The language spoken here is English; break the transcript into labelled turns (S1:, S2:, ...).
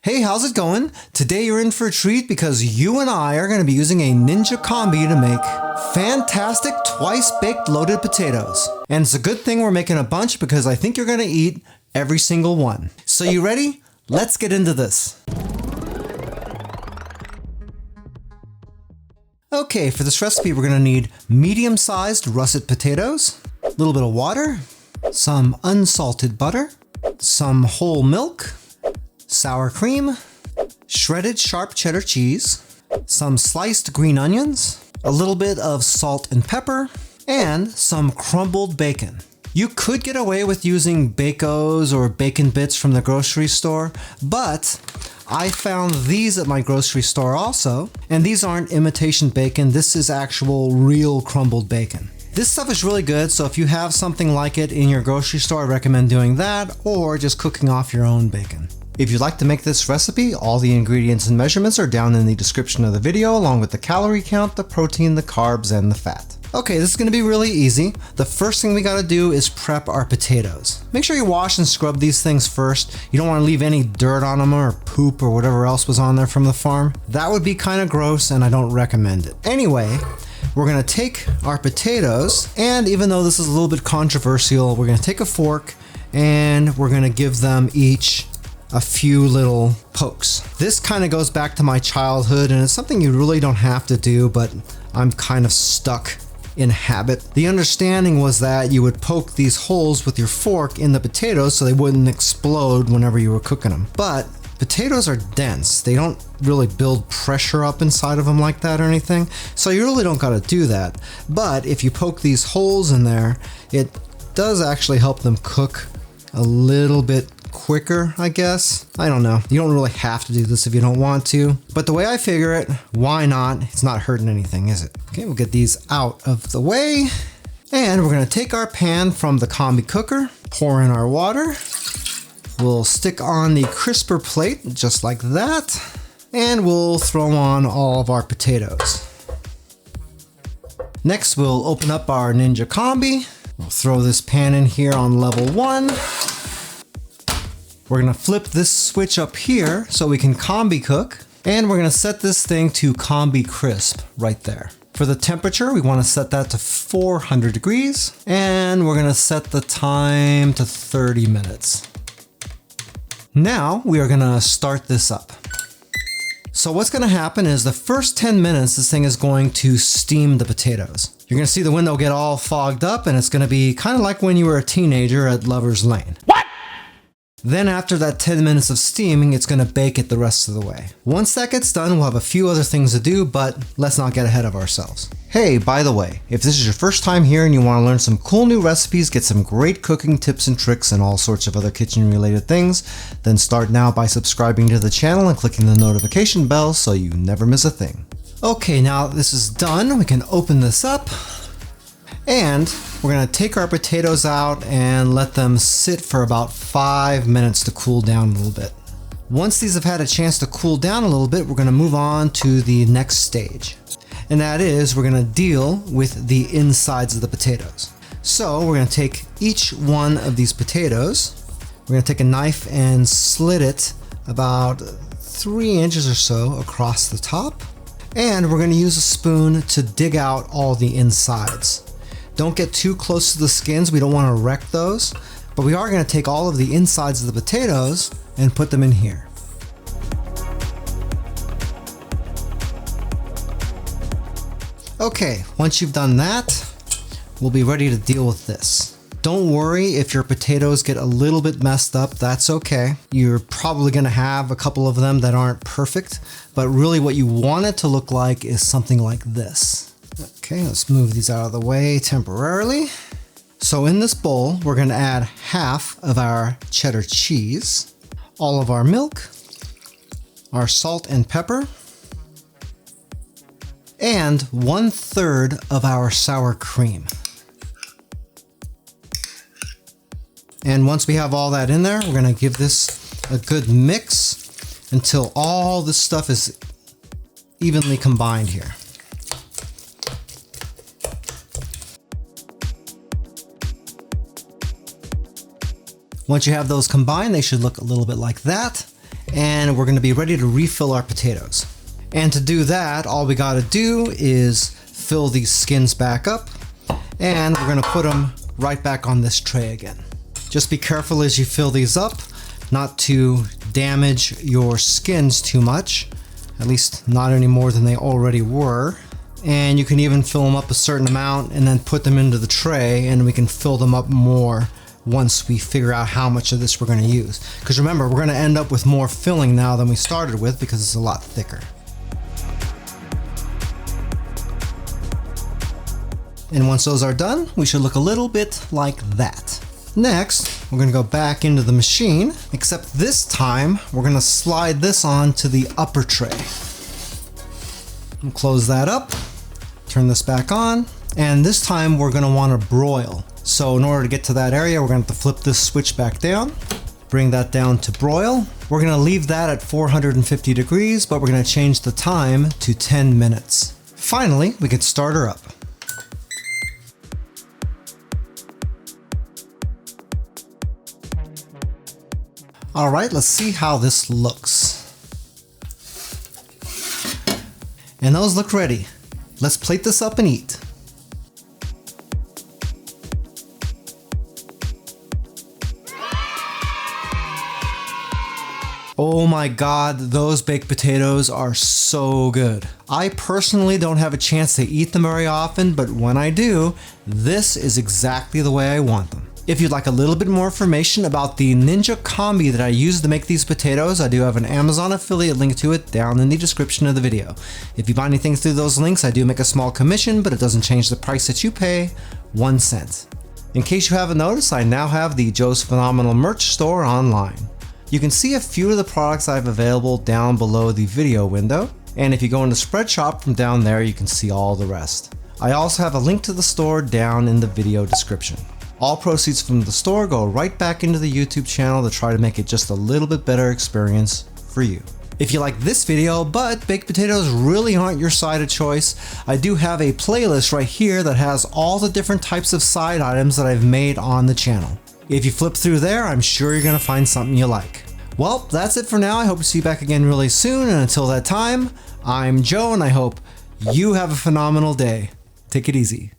S1: Hey, how's it going? Today you're in for a treat because you and I are going to be using a Ninja Combi to make fantastic twice-baked loaded potatoes. And it's a good thing we're making a bunch because I think you're going to eat every single one. So you ready? Let's get into this. Okay, for this recipe we're going to need medium-sized russet potatoes, a little bit of water, some unsalted butter, some whole milk, sour cream, shredded sharp cheddar cheese, some sliced green onions, a little bit of salt and pepper, and some crumbled bacon. You could get away with using Bacos or bacon bits from the grocery store, but I found these at my grocery store also, and these aren't imitation bacon, this is actual real crumbled bacon. This stuff is really good, so if you have something like it in your grocery store, I recommend doing that or just cooking off your own bacon. If you'd like to make this recipe, all the ingredients and measurements are down in the description of the video, along with the calorie count, the protein, the carbs, and the fat. Okay, this is gonna be really easy. The first thing we gotta do is prep our potatoes. Make sure you wash and scrub these things first. You don't wanna leave any dirt on them or poop or whatever else was on there from the farm. That would be kind of gross and I don't recommend it. Anyway, we're gonna take our potatoes, and even though this is a little bit controversial, we're gonna take a fork and we're gonna give them each a few little pokes. This kind of goes back to my childhood and it's something you really don't have to do, but I'm kind of stuck in habit. The understanding was that you would poke these holes with your fork in the potatoes so they wouldn't explode whenever you were cooking them. But potatoes are dense. They don't really build pressure up inside of them like that or anything. So you really don't gotta do that. But if you poke these holes in there, it does actually help them cook a little bit quicker, I guess. I don't know. You don't really have to do this if you don't want to. But the way I figure it, why not? It's not hurting anything, is it? Okay, we'll get these out of the way. And we're gonna take our pan from the Combi cooker, pour in our water. We'll stick on the crisper plate, just like that. And we'll throw on all of our potatoes. Next, we'll open up our Ninja Combi. We'll throw this pan in here on level 1. We're gonna flip this switch up here so we can Combi cook, and we're gonna set this thing to Combi crisp right there. For the temperature, we wanna set that to 400 degrees, and we're gonna set the time to 30 minutes. Now we are gonna start this up. So what's gonna happen is the first 10 minutes, this thing is going to steam the potatoes. You're gonna see the window get all fogged up, and it's gonna be kind of like when you were a teenager at Lover's Lane. What? Then after that 10 minutes of steaming, it's gonna bake it the rest of the way. Once that gets done, we'll have a few other things to do, but let's not get ahead of ourselves. Hey, by the way, if this is your first time here and you wanna learn some cool new recipes, get some great cooking tips and tricks and all sorts of other kitchen related things, then start now by subscribing to the channel and clicking the notification bell so you never miss a thing. Okay, now that this is done, we can open this up. And we're gonna take our potatoes out and let them sit for about 5 minutes to cool down a little bit. Once these have had a chance to cool down a little bit, we're gonna move on to the next stage. And that is, we're gonna deal with the insides of the potatoes. So we're gonna take each one of these potatoes, we're gonna take a knife and slit it about 3 inches or so across the top. And we're gonna use a spoon to dig out all the insides. Don't get too close to the skins, we don't want to wreck those, but we are going to take all of the insides of the potatoes and put them in here. Okay, once you've done that, we'll be ready to deal with this. Don't worry if your potatoes get a little bit messed up, that's okay. You're probably going to have a couple of them that aren't perfect, but really what you want it to look like is something like this. Okay, let's move these out of the way temporarily. So in this bowl, we're gonna add half of our cheddar cheese, all of our milk, our salt and pepper, and 1/3 of our sour cream. And once we have all that in there, we're gonna give this a good mix until all this stuff is evenly combined here. Once you have those combined, they should look a little bit like that. and we're gonna be ready to refill our potatoes. And to do that, all we gotta do is fill these skins back up, and we're gonna put them right back on this tray again. Just be careful as you fill these up, not to damage your skins too much, at least not any more than they already were. And you can even fill them up a certain amount and then put them into the tray, and we can fill them up more once we figure out how much of this we're going to use. Because remember, we're going to end up with more filling now than we started with because it's a lot thicker. And once those are done, we should look a little bit like that. Next, we're going to go back into the machine, except this time we're going to slide this onto the upper tray. And close that up, turn this back on, and this time we're going to want to broil. So in order to get to that area, we're going to have to flip this switch back down, bring that down to broil. We're going to leave that at 450 degrees, but we're going to change the time to 10 minutes. Finally, we can start her up. All right, let's see how this looks. And those look ready. Let's plate this up and eat. Oh my God, those baked potatoes are so good. I personally don't have a chance to eat them very often, but when I do, this is exactly the way I want them. If you'd like a little bit more information about the Ninja Combi that I use to make these potatoes, I do have an Amazon affiliate link to it down in the description of the video. If you buy anything through those links, I do make a small commission, but it doesn't change the price that you pay 1 cent. In case you haven't noticed, I now have the Joe's Phenomenal merch store online. You can see a few of the products I have available down below the video window, and if you go into Spreadshop from down there, you can see all the rest. I also have a link to the store down in the video description. All proceeds from the store go right back into the YouTube channel to try to make it just a little bit better experience for you. If you like this video, but baked potatoes really aren't your side of choice, I do have a playlist right here that has all the different types of side items that I've made on the channel. If you flip through there, I'm sure you're gonna find something you like. Well, that's it for now. I hope to see you back again really soon, and until that time, I'm Joe, and I hope you have a phenomenal day. Take it easy.